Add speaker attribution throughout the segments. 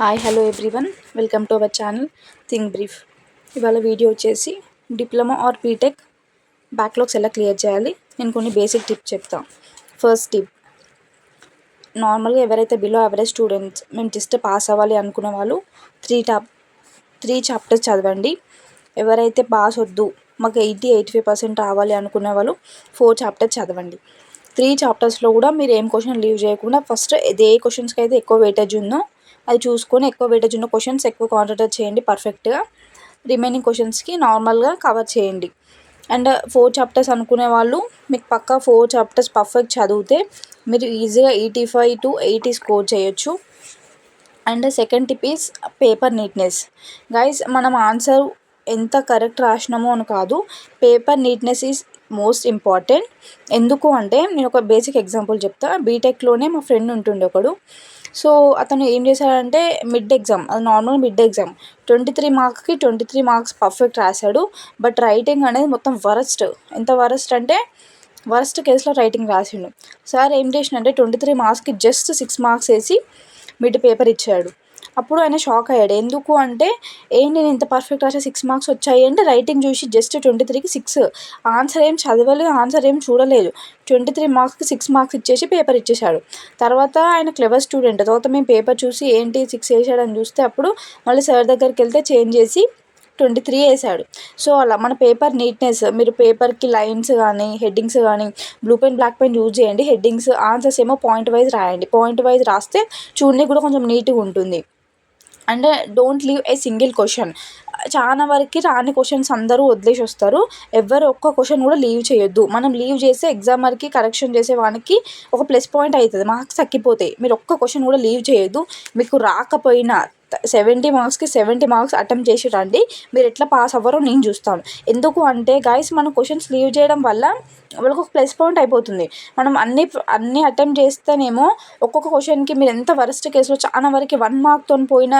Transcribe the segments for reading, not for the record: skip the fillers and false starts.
Speaker 1: Hi hello everyone, welcome to our channel think brief. ఇవాళ video వచ్చేసి diploma or BTech backlogs ఎలా clear చేయాలి. నేను కొన్ని బేసిక్ టిప్స్ చెప్తాను. ఫస్ట్ టిప్, నార్మల్గా ఎవరైతే బిలో యావరేజ్ స్టూడెంట్స్ మేము జస్ట్ పాస్ అవ్వాలి అనుకునే వాళ్ళు త్రీ చాప్టర్స్ చదవండి. ఎవరైతే పాస్ వద్దు మాకు 85% రావాలి అనుకునే వాళ్ళు 4 చాప్టర్స్ చదవండి. 3 చాప్టర్స్లో కూడా మీరు ఏం క్వశ్చన్ లీవ్ చేయకుండా ఫస్ట్ ఏ క్వశ్చన్స్కి అయితే ఎక్కువ వెయిటేజ్ ఉందో అది చూసుకొని ఎక్కువ వెయిటేజ్ ఉన్న క్వశ్చన్స్ ఎక్కువ కాన్సంట్రేట్ చేయండి పర్ఫెక్ట్గా. రిమైనింగ్ క్వశ్చన్స్కి నార్మల్గా కవర్ చేయండి. అండ్ 4 చాప్టర్స్ అనుకునే వాళ్ళు మీకు పక్కా 4 చాప్టర్స్ పర్ఫెక్ట్ చదివితే మీరు ఈజీగా 85 to 80 స్కోర్ చేయొచ్చు. And second tip is paper neatness. Guys, మనం ఆన్సర్ ఎంత కరెక్ట్ రాసినామో అని కాదు, paper neatness is most important. ఎందుకు అంటే నేను ఒక బేసిక్ ఎగ్జాంపుల్ చెప్తా. బీటెక్లోనే మా ఫ్రెండ్ ఉంటుండే ఒకడు. సో అతను ఏం చేశాడంటే మిడ్ ఎగ్జామ్, అది నార్మల్ మిడ్ ఎగ్జామ్ 23 మార్క్స్కి 23 మార్క్స్ పర్ఫెక్ట్ రాశాడు. బట్ రైటింగ్ అనేది మొత్తం వరస్ట్. ఎంత వరస్ట్ అంటే వరస్ట్ కేసులో రైటింగ్ రాసిండు. సార్ ఏం చేసినంటే 23 మార్క్స్కి జస్ట్ 6 మార్క్స్ వేసి మిడ్ పేపర్ ఇచ్చాడు. అప్పుడు ఆయన షాక్ అయ్యాడు. ఎందుకు అంటే నేను ఇంత పర్ఫెక్ట్ రాసే 6 మార్క్స్ వచ్చాయి అంటే రైటింగ్ చూసి జస్ట్ 23కి 6, ఆన్సర్ ఏం చదవలేదు, ఆన్సర్ ఏం చూడలేదు, 23 మార్క్స్కి 6 మార్క్స్ ఇచ్చేసి పేపర్ ఇచ్చేశాడు. తర్వాత ఆయన క్లెవర్ స్టూడెంట్. తర్వాత మేము పేపర్ చూసి ఏంటి 6 వేసాడని చూస్తే అప్పుడు మళ్ళీ సార్ దగ్గరికి వెళ్తే చేంజ్ చేసి 23 వేసాడు. సో అలా మన పేపర్ నీట్నెస్, మీరు పేపర్కి లైన్స్ కానీ హెడ్డింగ్స్ కానీ blue pen black pen use చేయండి. హెడ్డింగ్స్ ఆన్సర్స్ ఏమో పాయింట్ వైజ్ రాయండి. పాయింట్ వైజ్ రాస్తే చూడడానికి కూడా కొంచెం నీట్గా ఉంటుంది. And don't leave a single question. చాలా వరకు రాని క్వశ్చన్స్ అందరూ వదిలేసి వస్తారు. ఎవరు ఒక్క క్వశ్చన్ కూడా లీవ్ చేయొద్దు. మనం లీవ్ చేస్తే ఎగ్జామర్కి కరెక్షన్ చేసే వానికి ఒక ప్లస్ పాయింట్ అవుతుంది, మార్క్స్ తగ్గిపోతాయి. మీరు ఒక్క క్వశ్చన్ కూడా లీవ్ చేయొద్దు. మీకు రాకపోయినా 70 మార్క్స్కి 70 మార్క్స్ అటెంప్ట్ చేసి రండి. మీరు ఎట్లా పాస్ అవ్వరో నేను చూస్తాను. ఎందుకు అంటే గైస్, మనం క్వశ్చన్స్ లీవ్ చేయడం వల్ల వాళ్ళకి ఒక ప్లస్ పాయింట్ అయిపోతుంది. మనం అన్ని అటెంప్ట్ చేస్తేనేమో ఒక్కొక్క క్వశ్చన్కి మీరు ఎంత వరస్ట్ కేసులో చాలా వరకు 1 మార్క్తో పోయిన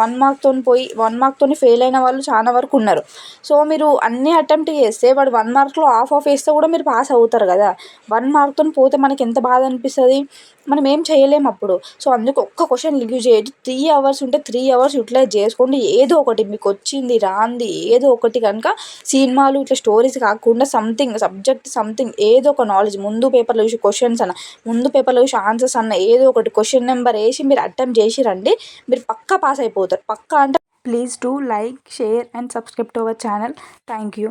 Speaker 1: 1 మార్క్తో ఫెయిల్ అయిన వాళ్ళు చాలా వరకు ఉన్నారు. సో మీరు అన్ని అటెంప్ట్ చేస్తే వాడు 1 మార్క్లో హాఫ్ వేస్తే కూడా మీరు పాస్ అవుతారు కదా. 1 మార్క్తో పోతే మనకి ఎంత బాధ అనిపిస్తుంది, మనం ఏం చేయలేము అప్పుడు. సో అందుకు ఒక్క క్వశ్చన్ లీవ్ చేయొద్దు. 3 అవర్స్ ఉంటే 3 అవర్స్ యూటిలైజ్ చేసుకోండి. ఏదో ఒకటి మీకు వచ్చింది రాంది ఏదో ఒకటి కనుక సినిమాలు ఇట్లా స్టోరీస్ కాకుండా సంథింగ్ ఏదో ఒక నాలెడ్జ్, ముందు పేపర్లో చూసి క్వశ్చన్స్ ముందు పేపర్లో చూసి ఆన్సర్స్ ఏదో ఒకటి క్వశ్చన్ నెంబర్ వేసి మీరు అటెంప్ట్ చేసి రండి. మీరు పక్కా పాస్ అయిపోతారు. పక్కా అంటే please do like, share and subscribe to our channel. Thank you.